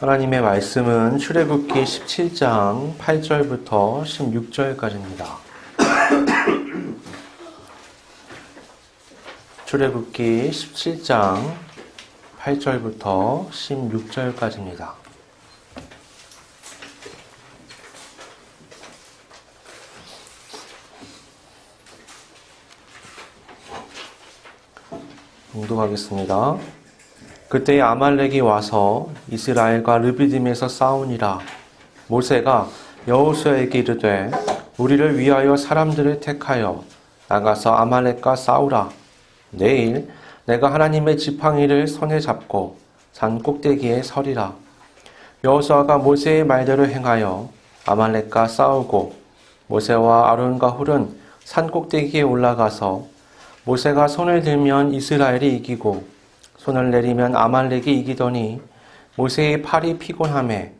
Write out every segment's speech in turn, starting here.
하나님의 말씀은 출애굽기 17장 8절부터 16절까지입니다. 출애굽기 17장 8절부터 16절까지입니다. 봉독하겠습니다. 그때 아말렉이 와서 이스라엘과 르비딤에서 싸우니라. 모세가 여호수아에게 이르되 우리를 위하여 사람들을 택하여 나가서 아말렉과 싸우라. 내일 내가 하나님의 지팡이를 손에 잡고 산 꼭대기에 서리라. 여호수아가 모세의 말대로 행하여 아말렉과 싸우고 모세와 아론과 훌은 산 꼭대기에 올라가서 모세가 손을 들면 이스라엘이 이기고 손을 내리면 아말렉이 이기더니 모세의 팔이 피곤하매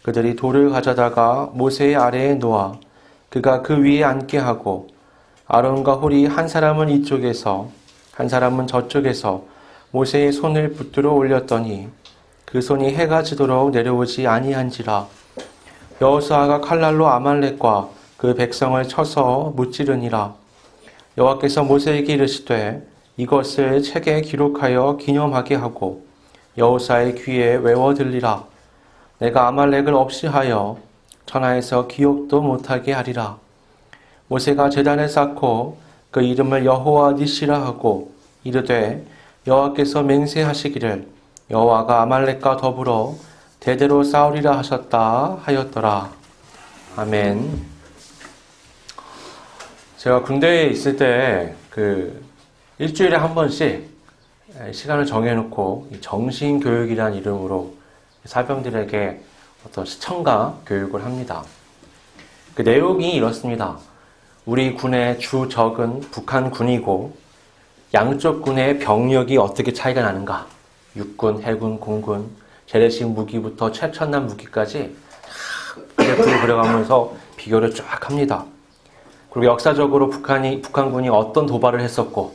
그들이 돌을 가져다가 모세의 아래에 놓아 그가 그 위에 앉게 하고 아론과 훌이 한 사람은 이쪽에서 한 사람은 저쪽에서 모세의 손을 붙들어 올렸더니 그 손이 해가 지도록 내려오지 아니한지라. 여호수아가 칼날로 아말렉과 그 백성을 쳐서 무찌르니라. 여호와께서 모세에게 이르시되 이것을 책에 기록하여 기념하게 하고 여호수아의 귀에 외워 들리라. 내가 아말렉을 없이 하여 천하에서 기억도 못하게 하리라. 모세가 제단을 쌓고 그 이름을 여호와 니시라 하고 이르되 여호와께서 맹세하시기를 여호와가 아말렉과 더불어 대대로 싸우리라 하셨다 하였더라. 아멘. 제가 군대에 있을 때 일주일에 한 번씩 시간을 정해놓고 정신교육이라는 이름으로 사병들에게 어떤 시청각 교육을 합니다. 그 내용이 이렇습니다. 우리 군의 주 적은 북한 군이고 양쪽 군의 병력이 어떻게 차이가 나는가? 육군, 해군, 공군, 재래식 무기부터 최첨단 무기까지 그래프를 그려가면서 비교를 쫙 합니다. 그리고 역사적으로 북한군이 어떤 도발을 했었고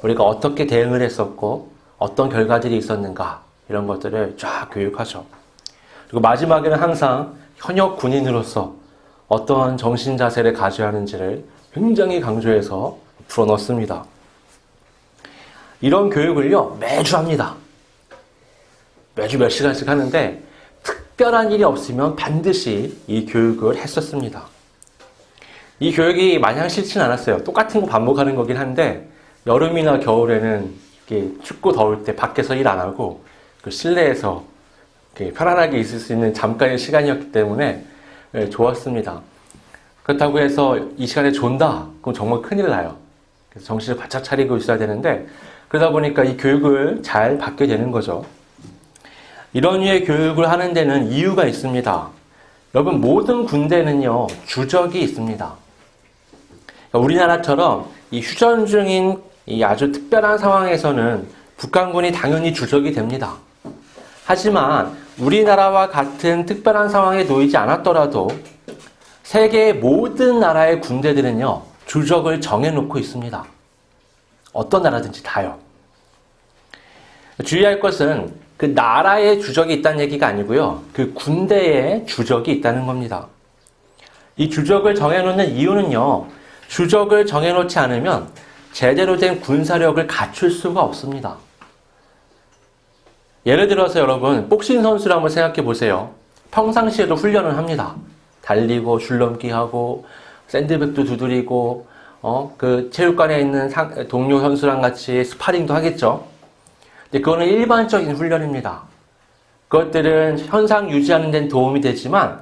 우리가 어떻게 대응을 했었고 어떤 결과들이 있었는가 이런 것들을 쫙 교육하죠. 그리고 마지막에는 항상 현역 군인으로서 어떤 정신 자세를 가져야 하는지를 굉장히 강조해서 풀어넣습니다. 이런 교육을요 매주 합니다. 매주 몇 시간씩 하는데 특별한 일이 없으면 반드시 이 교육을 했었습니다. 이 교육이 마냥 싫진 않았어요. 똑같은 거 반복하는 거긴 한데 여름이나 겨울에는 이렇게 춥고 더울 때 밖에서 일 안 하고 그 실내에서 이렇게 편안하게 있을 수 있는 잠깐의 시간이었기 때문에 좋았습니다. 그렇다고 해서 이 시간에 존다? 그럼 정말 큰일 나요. 그래서 정신을 바짝 차리고 있어야 되는데 그러다 보니까 이 교육을 잘 받게 되는 거죠. 이런 류의 교육을 하는 데는 이유가 있습니다. 여러분 모든 군대는요 주적이 있습니다. 우리나라처럼 이 휴전 중인 이 아주 특별한 상황에서는 북한군이 당연히 주적이 됩니다. 하지만 우리나라와 같은 특별한 상황에 놓이지 않았더라도 세계의 모든 나라의 군대들은요 주적을 정해놓고 있습니다. 어떤 나라든지 다요. 주의할 것은 그 나라의 주적이 있다는 얘기가 아니고요. 그 군대에 주적이 있다는 겁니다. 이 주적을 정해놓는 이유는요. 주적을 정해놓지 않으면 제대로 된 군사력을 갖출 수가 없습니다. 예를 들어서 여러분 복싱 선수를 한번 생각해 보세요. 평상시에도 훈련을 합니다. 달리고 줄넘기 하고 샌드백도 두드리고 그 체육관에 있는 동료 선수랑 같이 스파링도 하겠죠. 근데 그거는 일반적인 훈련입니다. 그것들은 현상 유지하는 데는 도움이 되지만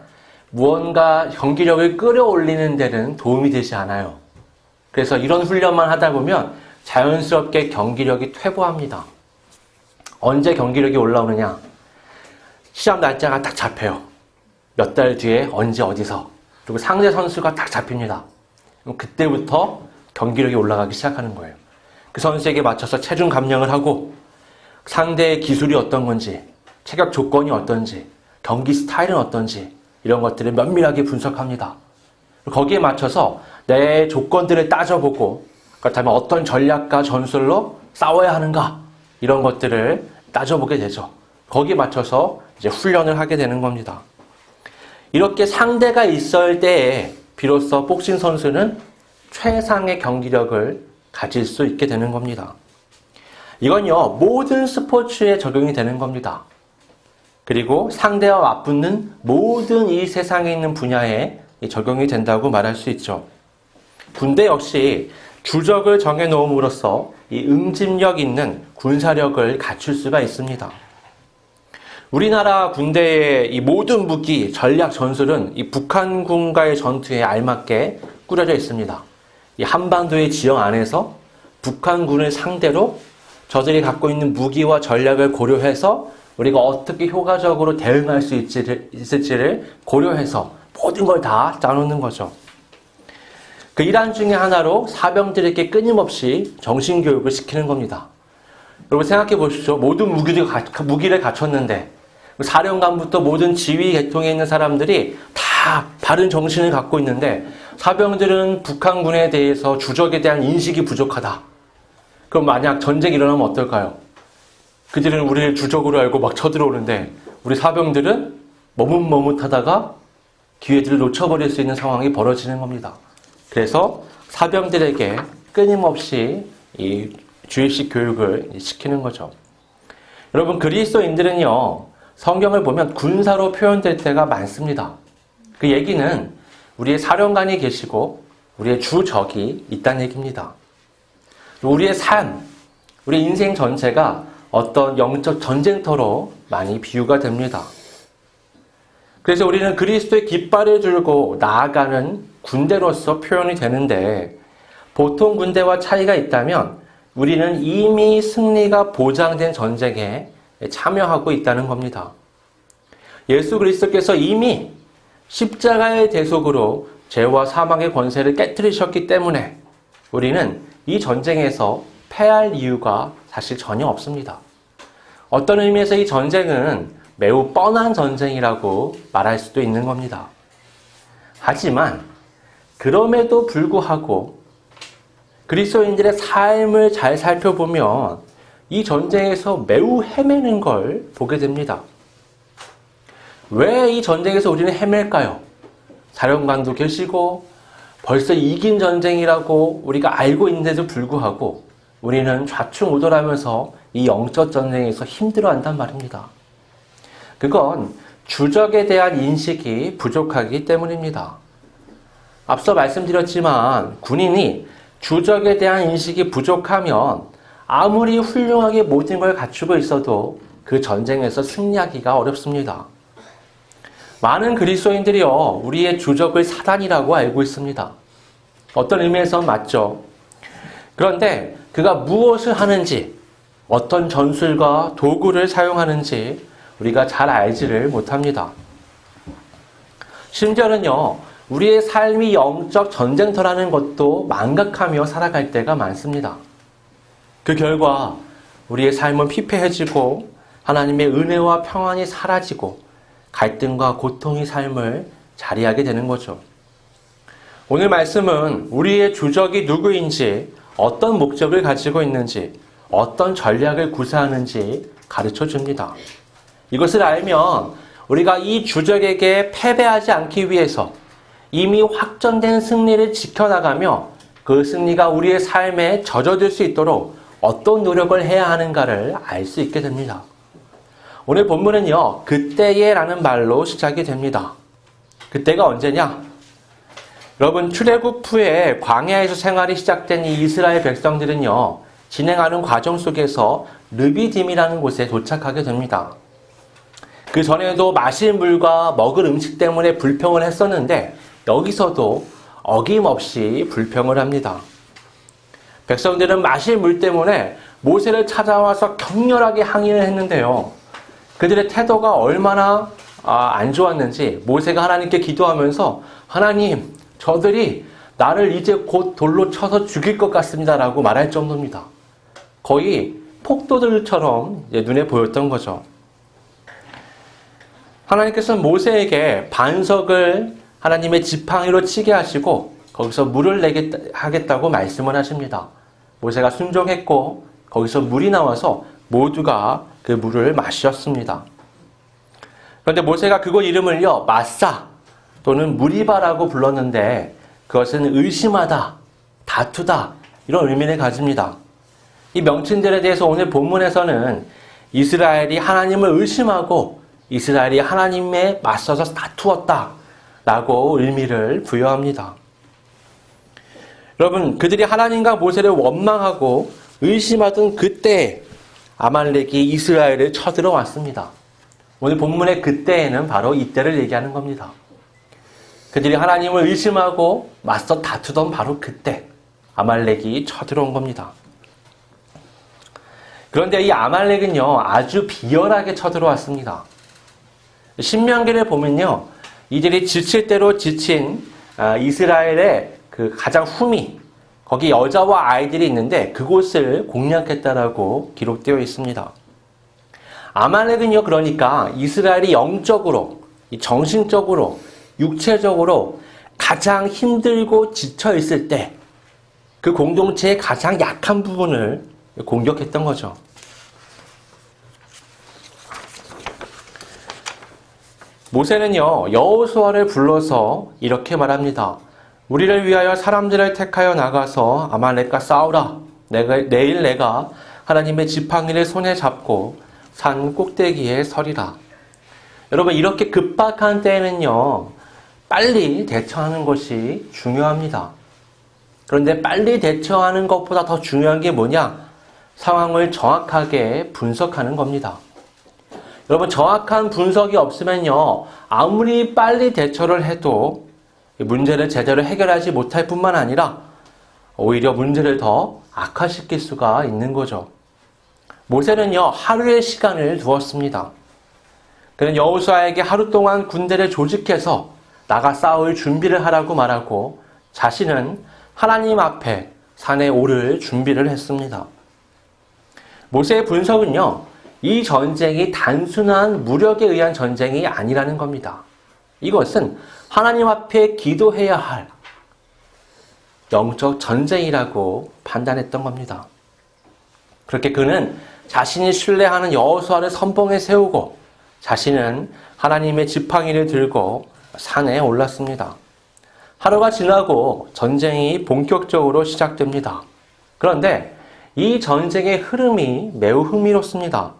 무언가 경기력을 끌어올리는 데는 도움이 되지 않아요. 그래서 이런 훈련만 하다 보면 자연스럽게 경기력이 퇴보합니다. 언제 경기력이 올라오느냐? 시합 날짜가 딱 잡혀요. 몇 달 뒤에 언제 어디서. 그리고 상대 선수가 딱 잡힙니다. 그럼 그때부터 경기력이 올라가기 시작하는 거예요. 그 선수에게 맞춰서 체중 감량을 하고 상대의 기술이 어떤 건지, 체격 조건이 어떤지, 경기 스타일은 어떤지 이런 것들을 면밀하게 분석합니다. 거기에 맞춰서 내 조건들을 따져보고 그렇다면 어떤 전략과 전술로 싸워야 하는가 이런 것들을 따져보게 되죠. 거기에 맞춰서 이제 훈련을 하게 되는 겁니다. 이렇게 상대가 있을 때에 비로소 복싱 선수는 최상의 경기력을 가질 수 있게 되는 겁니다. 이건요, 모든 스포츠에 적용이 되는 겁니다. 그리고 상대와 맞붙는 모든 이 세상에 있는 분야에 적용이 된다고 말할 수 있죠. 군대 역시 주적을 정해놓음으로써 이 응집력 있는 군사력을 갖출 수가 있습니다. 우리나라 군대의 이 모든 무기, 전략, 전술은 이 북한군과의 전투에 알맞게 꾸려져 있습니다. 이 한반도의 지형 안에서 북한군을 상대로 저들이 갖고 있는 무기와 전략을 고려해서 우리가 어떻게 효과적으로 대응할 수 있을지를 고려해서 모든 걸 다 짜놓는 거죠. 그 일환 중에 하나로 사병들에게 끊임없이 정신교육을 시키는 겁니다. 여러분 생각해 보십시오. 모든 무기를 갖췄는데 사령관부터 모든 지휘 계통에 있는 사람들이 다 바른 정신을 갖고 있는데 사병들은 북한군에 대해서 주적에 대한 인식이 부족하다. 그럼 만약 전쟁이 일어나면 어떨까요? 그들은 우리를 주적으로 알고 막 쳐들어오는데 우리 사병들은 머뭇머뭇하다가 기회들을 놓쳐버릴 수 있는 상황이 벌어지는 겁니다. 그래서 사병들에게 끊임없이 이 주입식 교육을 시키는 거죠. 여러분 그리스도인들은요 성경을 보면 군사로 표현될 때가 많습니다. 그 얘기는 우리의 사령관이 계시고 우리의 주적이 있다는 얘기입니다. 우리의 삶, 우리 인생 전체가 어떤 영적 전쟁터로 많이 비유가 됩니다. 그래서 우리는 그리스도의 깃발을 들고 나아가는 군대로서 표현이 되는데 보통 군대와 차이가 있다면 우리는 이미 승리가 보장된 전쟁에 참여하고 있다는 겁니다. 예수 그리스도께서 이미 십자가의 대속으로 죄와 사망의 권세를 깨뜨리셨기 때문에 우리는 이 전쟁에서 패할 이유가 사실 전혀 없습니다. 어떤 의미에서 이 전쟁은 매우 뻔한 전쟁이라고 말할 수도 있는 겁니다. 하지만 그럼에도 불구하고 그리스도인들의 삶을 잘 살펴보면 이 전쟁에서 매우 헤매는 걸 보게 됩니다. 왜 이 전쟁에서 우리는 헤맬까요? 사령관도 계시고 벌써 이긴 전쟁이라고 우리가 알고 있는데도 불구하고 우리는 좌충우돌하면서 이 영적 전쟁에서 힘들어한단 말입니다. 그건 주적에 대한 인식이 부족하기 때문입니다. 앞서 말씀드렸지만 군인이 주적에 대한 인식이 부족하면 아무리 훌륭하게 모든 걸 갖추고 있어도 그 전쟁에서 승리하기가 어렵습니다. 많은 그리스도인들이요, 우리의 주적을 사단이라고 알고 있습니다. 어떤 의미에서 맞죠. 그런데 그가 무엇을 하는지, 어떤 전술과 도구를 사용하는지 우리가 잘 알지를 못합니다. 심지어는요, 우리의 삶이 영적 전쟁터라는 것도 망각하며 살아갈 때가 많습니다. 그 결과 우리의 삶은 피폐해지고 하나님의 은혜와 평안이 사라지고 갈등과 고통의 삶을 자리하게 되는 거죠. 오늘 말씀은 우리의 주적이 누구인지, 어떤 목적을 가지고 있는지, 어떤 전략을 구사하는지 가르쳐 줍니다. 이것을 알면 우리가 이 주적에게 패배하지 않기 위해서 이미 확정된 승리를 지켜나가며 그 승리가 우리의 삶에 젖어들 수 있도록 어떤 노력을 해야 하는가를 알 수 있게 됩니다. 오늘 본문은요, 그때에 라는 말로 시작이 됩니다. 그때가 언제냐? 여러분, 출애굽 후에 광야에서 생활이 시작된 이 이스라엘 백성들은요, 진행하는 과정 속에서 르비딤이라는 곳에 도착하게 됩니다. 그 전에도 마실 물과 먹을 음식 때문에 불평을 했었는데 여기서도 어김없이 불평을 합니다. 백성들은 마실 물 때문에 모세를 찾아와서 격렬하게 항의를 했는데요. 그들의 태도가 얼마나 안 좋았는지 모세가 하나님께 기도하면서 하나님, 저들이 나를 이제 곧 돌로 쳐서 죽일 것 같습니다 라고 말할 정도입니다. 거의 폭도들처럼 눈에 보였던 거죠. 하나님께서는 모세에게 반석을 하나님의 지팡이로 치게 하시고 거기서 물을 내게 하겠다고 말씀을 하십니다. 모세가 순종했고 거기서 물이 나와서 모두가 그 물을 마셨습니다. 그런데 모세가 그곳 이름을요, 마사 또는 무리바라고 불렀는데 그것은 의심하다, 다투다 이런 의미를 가집니다. 이 명칭들에 대해서 오늘 본문에서는 이스라엘이 하나님을 의심하고 이스라엘이 하나님에 맞서서 다투었다 라고 의미를 부여합니다. 여러분, 그들이 하나님과 모세를 원망하고 의심하던 그때 아말렉이 이스라엘을 쳐들어왔습니다. 오늘 본문의 그때에는 바로 이때를 얘기하는 겁니다. 그들이 하나님을 의심하고 맞서 다투던 바로 그때 아말렉이 쳐들어온 겁니다. 그런데 이 아말렉은요, 아주 비열하게 쳐들어왔습니다. 신명기를 보면요, 이들이 지칠 대로 지친 이스라엘의 그 가장 후미, 거기 여자와 아이들이 있는데 그곳을 공략했다라고 기록되어 있습니다. 아말렉은요, 그러니까 이스라엘이 영적으로, 정신적으로, 육체적으로 가장 힘들고 지쳐 있을 때 그 공동체의 가장 약한 부분을 공격했던 거죠. 모세는요, 여호수아를 불러서 이렇게 말합니다. 우리를 위하여 사람들을 택하여 나가서 아말렉과 싸우라. 내일 내가 하나님의 지팡이를 손에 잡고 산 꼭대기에 서리라. 여러분, 이렇게 급박한 때에는요, 빨리 대처하는 것이 중요합니다. 그런데 빨리 대처하는 것보다 더 중요한 게 뭐냐? 상황을 정확하게 분석하는 겁니다. 여러분, 정확한 분석이 없으면요, 아무리 빨리 대처를 해도 문제를 제대로 해결하지 못할 뿐만 아니라 오히려 문제를 더 악화시킬 수가 있는 거죠. 모세는요, 하루의 시간을 두었습니다. 그는 여호수아에게 하루 동안 군대를 조직해서 나가 싸울 준비를 하라고 말하고 자신은 하나님 앞에 산에 오를 준비를 했습니다. 모세의 분석은요, 이 전쟁이 단순한 무력에 의한 전쟁이 아니라는 겁니다. 이것은 하나님 앞에 기도해야 할 영적 전쟁이라고 판단했던 겁니다. 그렇게 그는 자신이 신뢰하는 여호수아를 선봉에 세우고 자신은 하나님의 지팡이를 들고 산에 올랐습니다. 하루가 지나고 전쟁이 본격적으로 시작됩니다. 그런데 이 전쟁의 흐름이 매우 흥미롭습니다.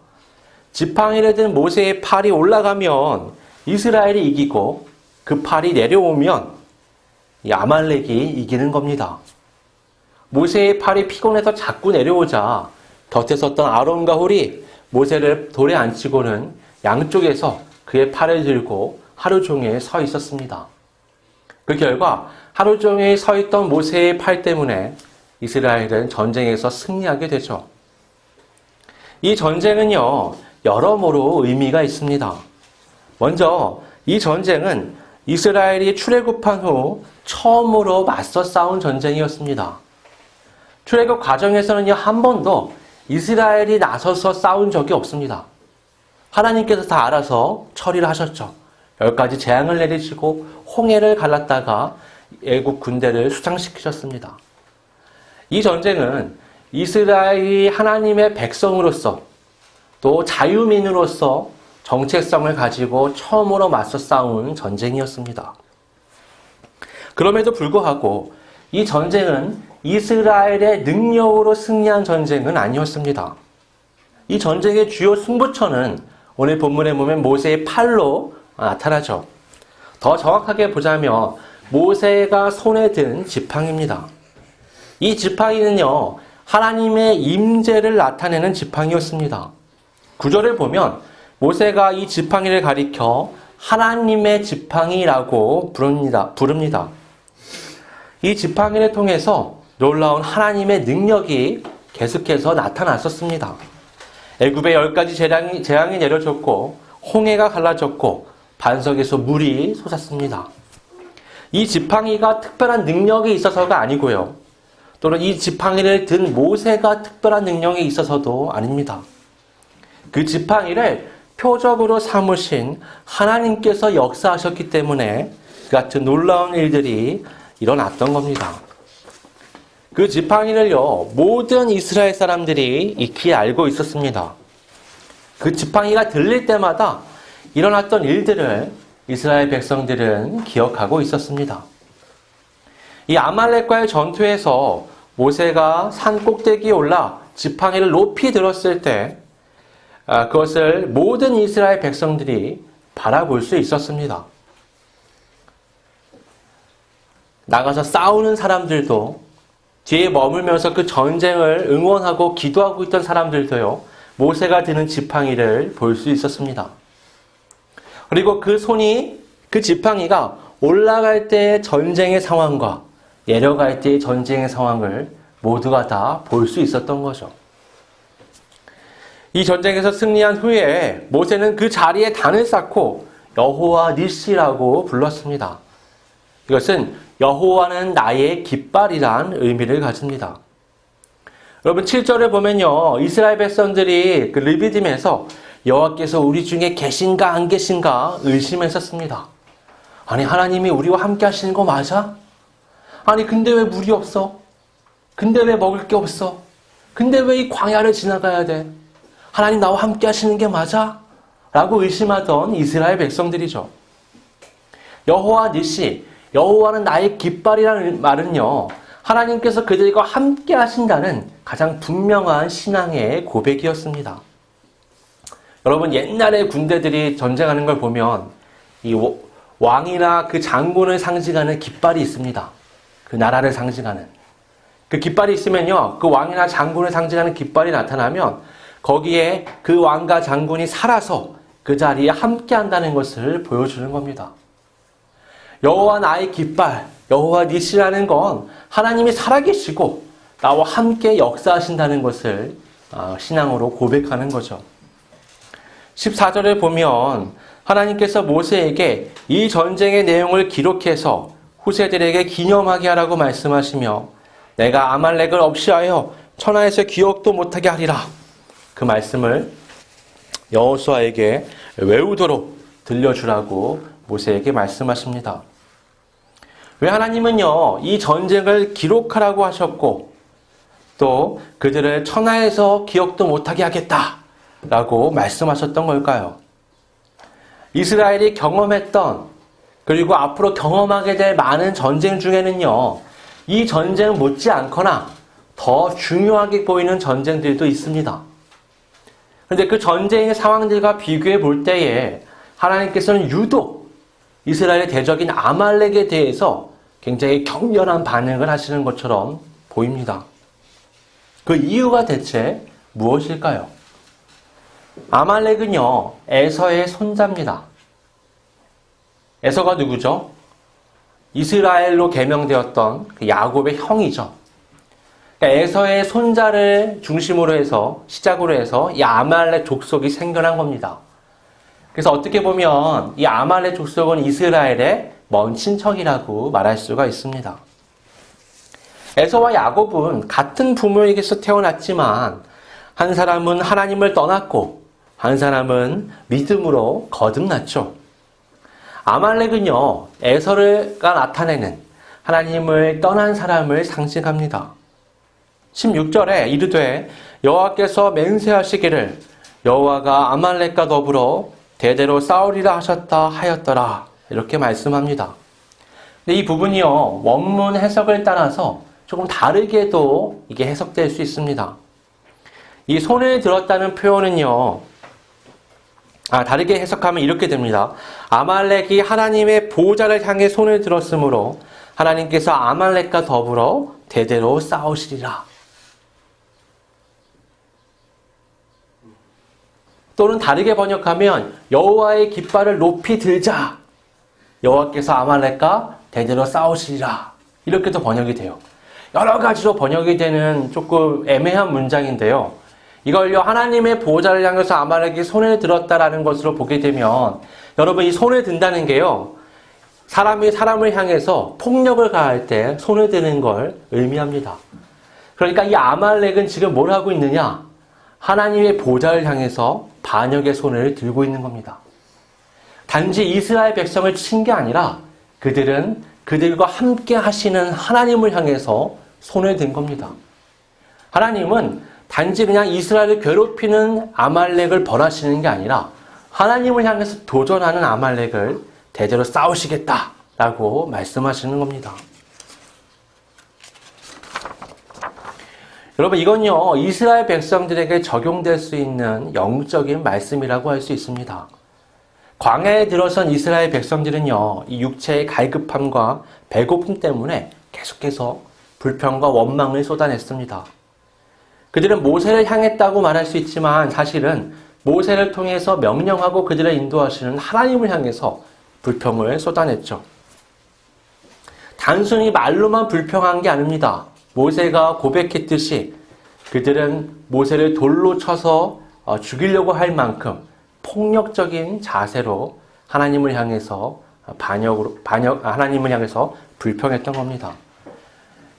지팡이를 든 모세의 팔이 올라가면 이스라엘이 이기고 그 팔이 내려오면 이 아말렉이 이기는 겁니다. 모세의 팔이 피곤해서 자꾸 내려오자 곁에 섰던 아론과 홀이 모세를 돌에 앉히고는 양쪽에서 그의 팔을 들고 하루 종일 서 있었습니다. 그 결과 하루 종일 서 있던 모세의 팔 때문에 이스라엘은 전쟁에서 승리하게 되죠. 이 전쟁은요, 여러모로 의미가 있습니다. 먼저 이 전쟁은 이스라엘이 출애굽한 후 처음으로 맞서 싸운 전쟁이었습니다. 출애굽 과정에서는요, 한 번도 이스라엘이 나서서 싸운 적이 없습니다. 하나님께서 다 알아서 처리를 하셨죠. 10가지 재앙을 내리시고 홍해를 갈랐다가 애국 군대를 수장시키셨습니다. 이 전쟁은 이스라엘이 하나님의 백성으로서 또 자유민으로서 정체성을 가지고 처음으로 맞서 싸운 전쟁이었습니다. 그럼에도 불구하고 이 전쟁은 이스라엘의 능력으로 승리한 전쟁은 아니었습니다. 이 전쟁의 주요 승부처는 오늘 본문에 보면 모세의 팔로 나타나죠. 더 정확하게 보자면 모세가 손에 든 지팡이입니다. 이 지팡이는요, 하나님의 임재를 나타내는 지팡이였습니다. 구절을 보면 모세가 이 지팡이를 가리켜 하나님의 지팡이라고 부릅니다. 이 지팡이를 통해서 놀라운 하나님의 능력이 계속해서 나타났었습니다. 애굽에 10가지 재앙이 내려졌고 홍해가 갈라졌고 반석에서 물이 솟았습니다. 이 지팡이가 특별한 능력이 있어서가 아니고요. 또는 이 지팡이를 든 모세가 특별한 능력이 있어서도 아닙니다. 그 지팡이를 표적으로 삼으신 하나님께서 역사하셨기 때문에 그 같은 놀라운 일들이 일어났던 겁니다. 그 지팡이를요, 모든 이스라엘 사람들이 익히 알고 있었습니다. 그 지팡이가 들릴 때마다 일어났던 일들을 이스라엘 백성들은 기억하고 있었습니다. 이 아말렉과의 전투에서 모세가 산 꼭대기에 올라 지팡이를 높이 들었을 때 그것을 모든 이스라엘 백성들이 바라볼 수 있었습니다. 나가서 싸우는 사람들도 뒤에 머물면서 그 전쟁을 응원하고 기도하고 있던 사람들도요, 모세가 드는 지팡이를 볼 수 있었습니다. 그리고 그 지팡이가 올라갈 때의 전쟁의 상황과 내려갈 때의 전쟁의 상황을 모두가 다 볼 수 있었던 거죠. 이 전쟁에서 승리한 후에 모세는 그 자리에 단을 쌓고 여호와 니시라고 불렀습니다. 이것은 여호와는 나의 깃발이란 의미를 가집니다. 여러분 7절에 보면요, 이스라엘 백성들이 그 르비딤에서 여호와께서 우리 중에 계신가 안 계신가 의심했었습니다. 아니 하나님이 우리와 함께 하시는 거 맞아? 아니 근데 왜 물이 없어? 근데 왜 먹을 게 없어? 근데 왜 이 광야를 지나가야 돼? 하나님 나와 함께 하시는 게 맞아? 라고 의심하던 이스라엘 백성들이죠. 여호와 니시, 여호와는 나의 깃발이라는 말은요, 하나님께서 그들과 함께 하신다는 가장 분명한 신앙의 고백이었습니다. 여러분 옛날에 군대들이 전쟁하는 걸 보면 이 왕이나 그 장군을 상징하는 깃발이 있습니다. 그 나라를 상징하는. 그 깃발이 있으면요, 그 왕이나 장군을 상징하는 깃발이 나타나면 거기에 그 왕과 장군이 살아서 그 자리에 함께 한다는 것을 보여주는 겁니다. 여호와 나의 깃발, 여호와 니시라는 건 하나님이 살아계시고 나와 함께 역사하신다는 것을 신앙으로 고백하는 거죠. 14절에 보면 하나님께서 모세에게 이 전쟁의 내용을 기록해서 후세들에게 기념하게 하라고 말씀하시며 내가 아말렉을 없이하여 천하에서 기억도 못하게 하리라. 그 말씀을 여호수아에게 외우도록 들려주라고 모세에게 말씀하십니다. 왜 하나님은요, 이 전쟁을 기록하라고 하셨고 또 그들을 천하에서 기억도 못하게 하겠다라고 말씀하셨던 걸까요? 이스라엘이 경험했던 그리고 앞으로 경험하게 될 많은 전쟁 중에는요, 이 전쟁 못지않거나 더 중요하게 보이는 전쟁들도 있습니다. 그런데 그 전쟁의 상황들과 비교해 볼 때에 하나님께서는 유독 이스라엘의 대적인 아말렉에 대해서 굉장히 격렬한 반응을 하시는 것처럼 보입니다. 그 이유가 대체 무엇일까요? 아말렉은요, 에서의 손자입니다. 에서가 누구죠? 이스라엘로 개명되었던 그 야곱의 형이죠. 그러니까 에서의 손자를 중심으로 해서, 시작으로 해서 이 아말렉 족속이 생겨난 겁니다. 그래서 어떻게 보면 이 아말렉 족속은 이스라엘의 먼 친척이라고 말할 수가 있습니다. 에서와 야곱은 같은 부모에게서 태어났지만 한 사람은 하나님을 떠났고 한 사람은 믿음으로 거듭났죠. 아말렉은요, 에서가 나타내는 하나님을 떠난 사람을 상징합니다. 16절에 이르되 여호와께서 맹세하시기를 여호와가 아말렉과 더불어 대대로 싸우리라 하셨다 하였더라, 이렇게 말씀합니다. 근데 이 부분이요, 원문 해석을 따라서 조금 다르게도 이게 해석될 수 있습니다. 이 손을 들었다는 표현은요, 다르게 해석하면 이렇게 됩니다. 아말렉이 하나님의 보호자를 향해 손을 들었으므로 하나님께서 아말렉과 더불어 대대로 싸우시리라. 또는 다르게 번역하면 여호와의 깃발을 높이 들자, 여호와께서 아말렉과 대대로 싸우시리라, 이렇게도 번역이 돼요. 여러 가지로 번역이 되는 조금 애매한 문장인데요, 이걸요, 하나님의 보호자를 향해서 아말렉이 손을 들었다라는 것으로 보게 되면, 여러분 이 손을 든다는 게요, 사람이 사람을 향해서 폭력을 가할 때 손을 드는 걸 의미합니다. 그러니까 이 아말렉은 지금 뭘 하고 있느냐? 하나님의 보호자를 향해서 반역의 손을 들고 있는 겁니다. 단지 이스라엘 백성을 친 게 아니라 그들은 그들과 함께 하시는 하나님을 향해서 손을 든 겁니다. 하나님은 단지 그냥 이스라엘을 괴롭히는 아말렉을 벌하시는 게 아니라 하나님을 향해서 도전하는 아말렉을 대대로 싸우시겠다라고 말씀하시는 겁니다. 여러분, 이건요, 이스라엘 백성들에게 적용될 수 있는 영적인 말씀이라고 할 수 있습니다. 광야에 들어선 이스라엘 백성들은요, 이 육체의 갈급함과 배고픔 때문에 계속해서 불평과 원망을 쏟아냈습니다. 그들은 모세를 향했다고 말할 수 있지만 사실은 모세를 통해서 명령하고 그들을 인도하시는 하나님을 향해서 불평을 쏟아냈죠. 단순히 말로만 불평한 게 아닙니다. 모세가 고백했듯이 그들은 모세를 돌로 쳐서 죽이려고 할 만큼 폭력적인 자세로 하나님을 향해서 하나님을 향해서 불평했던 겁니다.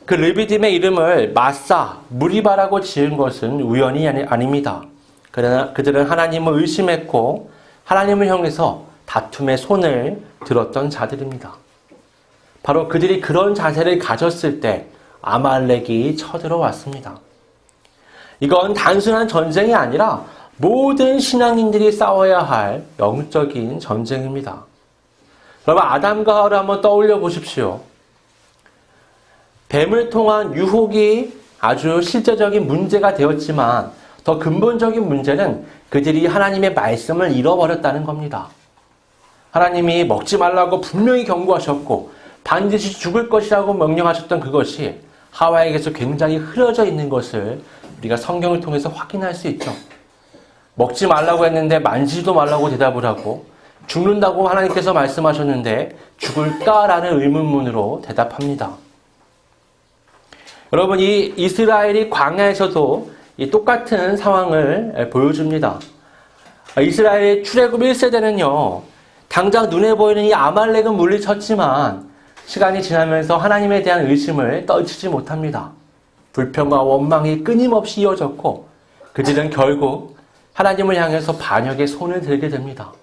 그 르비딤의 이름을 마사, 무리바라고 지은 것은 우연이 아닙니다. 그러나 그들은 하나님을 의심했고 하나님을 향해서 다툼의 손을 들었던 자들입니다. 바로 그들이 그런 자세를 가졌을 때 아말렉이 쳐들어왔습니다. 이건 단순한 전쟁이 아니라 모든 신앙인들이 싸워야 할 영적인 전쟁입니다. 여러분, 아담과 하와를 한번 떠올려 보십시오. 뱀을 통한 유혹이 아주 실제적인 문제가 되었지만 더 근본적인 문제는 그들이 하나님의 말씀을 잃어버렸다는 겁니다. 하나님이 먹지 말라고 분명히 경고하셨고 반드시 죽을 것이라고 명령하셨던 그것이 하와에게서 굉장히 흐려져 있는 것을 우리가 성경을 통해서 확인할 수 있죠. 먹지 말라고 했는데 만지지도 말라고 대답을 하고 죽는다고 하나님께서 말씀하셨는데 죽을까라는 의문문으로 대답합니다. 여러분, 이 이스라엘이 광야에서도 이 똑같은 상황을 보여줍니다. 이스라엘의 출애굽 1세대는요, 당장 눈에 보이는 이 아말렉은 물리쳤지만 시간이 지나면서 하나님에 대한 의심을 떨치지 못합니다. 불평과 원망이 끊임없이 이어졌고 그들은 결국 하나님을 향해서 반역의 손을 들게 됩니다.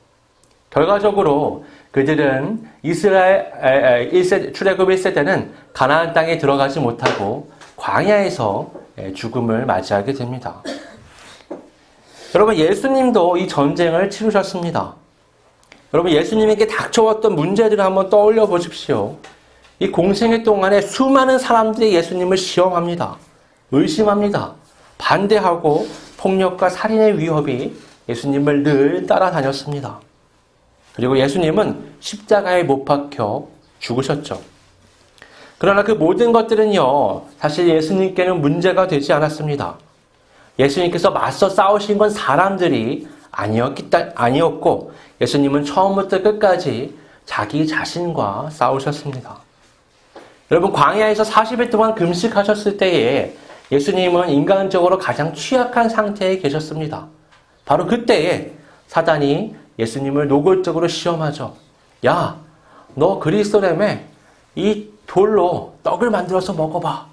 결과적으로 그들은 이스라엘 출애굽 1세대는 가나안 땅에 들어가지 못하고 광야에서 죽음을 맞이하게 됩니다. 여러분, 예수님도 이 전쟁을 치르셨습니다. 여러분, 예수님에게 닥쳐왔던 문제들을 한번 떠올려 보십시오. 이 공생애 동안에 수많은 사람들이 예수님을 시험합니다. 의심합니다. 반대하고 폭력과 살인의 위협이 예수님을 늘 따라다녔습니다. 그리고 예수님은 십자가에 못 박혀 죽으셨죠. 그러나 그 모든 것들은요, 사실 예수님께는 문제가 되지 않았습니다. 예수님께서 맞서 싸우신 건 사람들이 아니었고 예수님은 처음부터 끝까지 자기 자신과 싸우셨습니다. 여러분, 광야에서 40일 동안 금식하셨을 때에 예수님은 인간적으로 가장 취약한 상태에 계셨습니다. 바로 그때에 사단이 예수님을 노골적으로 시험하죠. 야, 너 그리스도라며? 이 돌로 떡을 만들어서 먹어봐.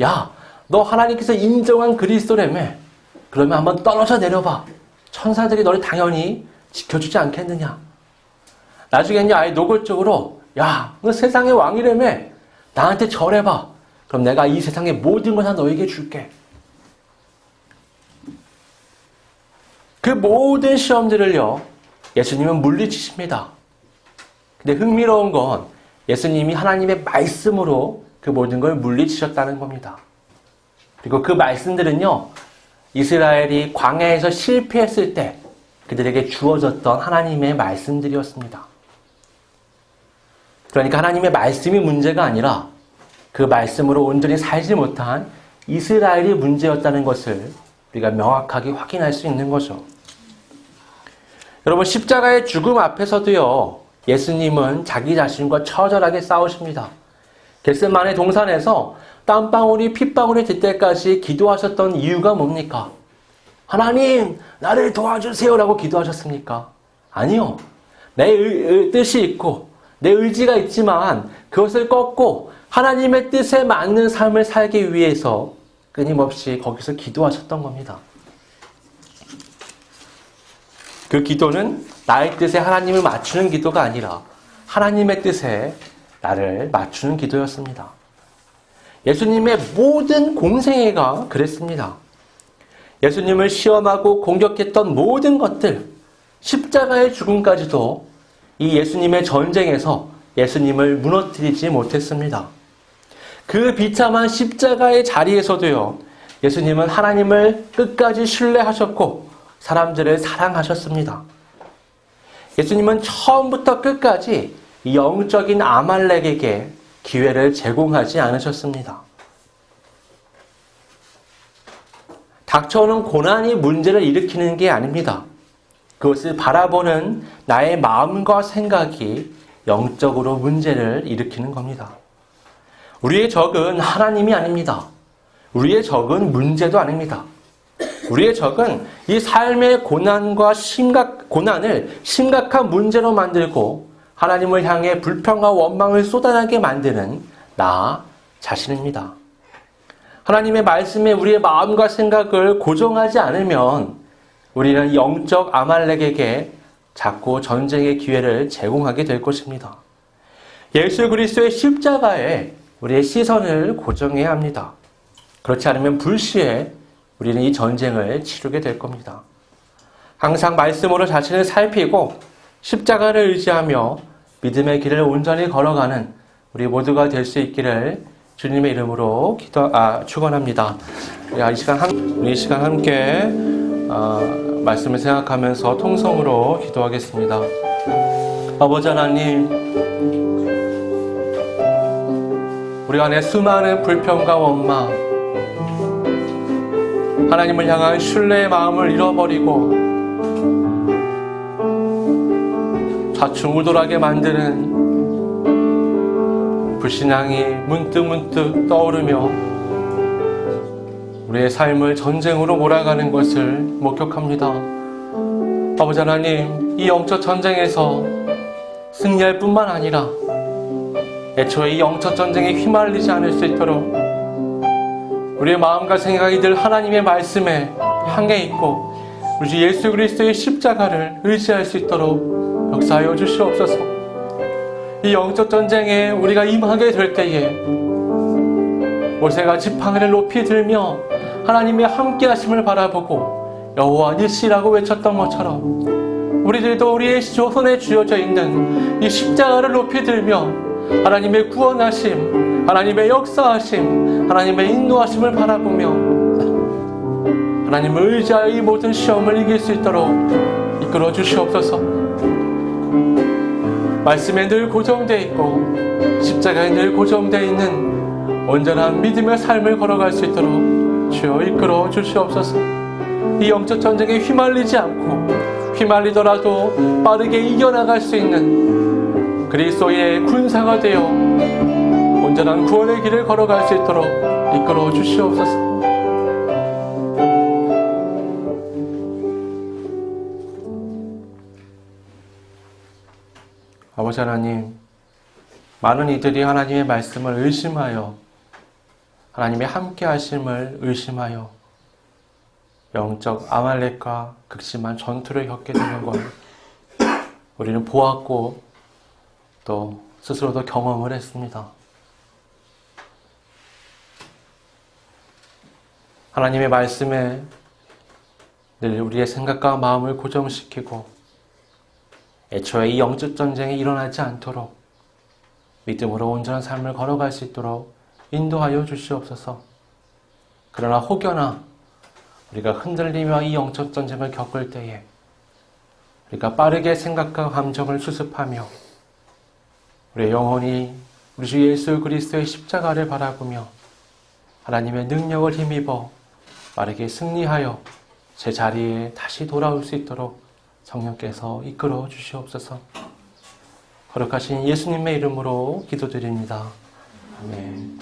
야, 너 하나님께서 인정한 그리스도라며? 그러면 한번 떨어져 내려봐. 천사들이 너를 당연히 지켜주지 않겠느냐. 나중엔요, 아예 노골적으로, 야, 너 세상의 왕이라며? 나한테 절해봐. 그럼 내가 이 세상의 모든 걸 다 너에게 줄게. 그 모든 시험들을요, 예수님은 물리치십니다. 근데 흥미로운 건 예수님이 하나님의 말씀으로 그 모든 걸 물리치셨다는 겁니다. 그리고 그 말씀들은요, 이스라엘이 광야에서 실패했을 때 그들에게 주어졌던 하나님의 말씀들이었습니다. 그러니까 하나님의 말씀이 문제가 아니라 그 말씀으로 온전히 살지 못한 이스라엘이 문제였다는 것을 우리가 명확하게 확인할 수 있는 거죠. 여러분, 십자가의 죽음 앞에서도요, 예수님은 자기 자신과 처절하게 싸우십니다. 겟세마네 동산에서 땀방울이 핏방울이 될 때까지 기도하셨던 이유가 뭡니까? 하나님, 나를 도와주세요라고 기도하셨습니까? 아니요. 내 뜻이 있고 내 의지가 있지만 그것을 꺾고 하나님의 뜻에 맞는 삶을 살기 위해서 끊임없이 거기서 기도하셨던 겁니다. 그 기도는 나의 뜻에 하나님을 맞추는 기도가 아니라 하나님의 뜻에 나를 맞추는 기도였습니다. 예수님의 모든 공생애가 그랬습니다. 예수님을 시험하고 공격했던 모든 것들, 십자가의 죽음까지도 이 예수님의 전쟁에서 예수님을 무너뜨리지 못했습니다. 그 비참한 십자가의 자리에서도요, 예수님은 하나님을 끝까지 신뢰하셨고 사람들을 사랑하셨습니다. 예수님은 처음부터 끝까지 이 영적인 아말렉에게 기회를 제공하지 않으셨습니다. 닥쳐오는 고난이 문제를 일으키는 게 아닙니다. 그것을 바라보는 나의 마음과 생각이 영적으로 문제를 일으키는 겁니다. 우리의 적은 하나님이 아닙니다. 우리의 적은 문제도 아닙니다. 우리의 적은 이 삶의 고난을 심각한 문제로 만들고 하나님을 향해 불평과 원망을 쏟아나게 만드는 나 자신입니다. 하나님의 말씀에 우리의 마음과 생각을 고정하지 않으면 우리는 영적 아말렉에게 자꾸 전쟁의 기회를 제공하게 될 것입니다. 예수 그리스도의 십자가에 우리의 시선을 고정해야 합니다. 그렇지 않으면 불시에 우리는 이 전쟁을 치르게 될 겁니다. 항상 말씀으로 자신을 살피고 십자가를 의지하며 믿음의 길을 온전히 걸어가는 우리 모두가 될 수 있기를 주님의 이름으로 축원합니다. 우리 이 시간 함께 말씀을 생각하면서 통성으로 기도하겠습니다. 아버지 하나님, 우리 안에 수많은 불평과 원망, 하나님을 향한 신뢰의 마음을 잃어버리고 좌충우돌하게 만드는 불신앙이 문득문득 떠오르며 우리의 삶을 전쟁으로 몰아가는 것을 목격합니다. 아버지 하나님, 이 영적 전쟁에서 승리할 뿐만 아니라 애초에 이 영적 전쟁에 휘말리지 않을 수 있도록 우리의 마음과 생각이 늘 하나님의 말씀에 향해 있고 우리 주 예수 그리스도의 십자가를 의지할 수 있도록 역사하여 주시옵소서. 이 영적 전쟁에 우리가 임하게 될 때에 모세가 지팡이를 높이 들며 하나님의 함께하심을 바라보고 여호와 니시라고 외쳤던 것처럼 우리들도 우리의 손에 쥐어져 있는 이 십자가를 높이 들며 하나님의 구원하심, 하나님의 역사하심, 하나님의 인도하심을 바라보며 하나님을 의지하여 이 모든 시험을 이길 수 있도록 이끌어 주시옵소서. 말씀에 늘 고정되어 있고 십자가에 늘 고정되어 있는 온전한 믿음의 삶을 걸어갈 수 있도록 주여 이끌어 주시옵소서. 이 영적 전쟁에 휘말리지 않고 휘말리더라도 빠르게 이겨나갈 수 있는 그리스도의 군사가 되어 온전한 구원의 길을 걸어갈 수 있도록 이끌어 주시옵소서. 아버지 하나님, 많은 이들이 하나님의 말씀을 의심하여 하나님의 함께 하심을 의심하여 영적 아말렉과 극심한 전투를 겪게 되는 걸 우리는 보았고 또 스스로도 경험을 했습니다. 하나님의 말씀에 늘 우리의 생각과 마음을 고정시키고 애초에 이 영적 전쟁이 일어나지 않도록 믿음으로 온전한 삶을 걸어갈 수 있도록 인도하여 주시옵소서. 그러나 혹여나 우리가 흔들리며 이 영적 전쟁을 겪을 때에 우리가 빠르게 생각과 감정을 수습하며 우리의 영혼이 우리 주 예수 그리스도의 십자가를 바라보며 하나님의 능력을 힘입어 빠르게 승리하여 제 자리에 다시 돌아올 수 있도록 성령께서 이끌어 주시옵소서. 거룩하신 예수님의 이름으로 기도드립니다. 아멘.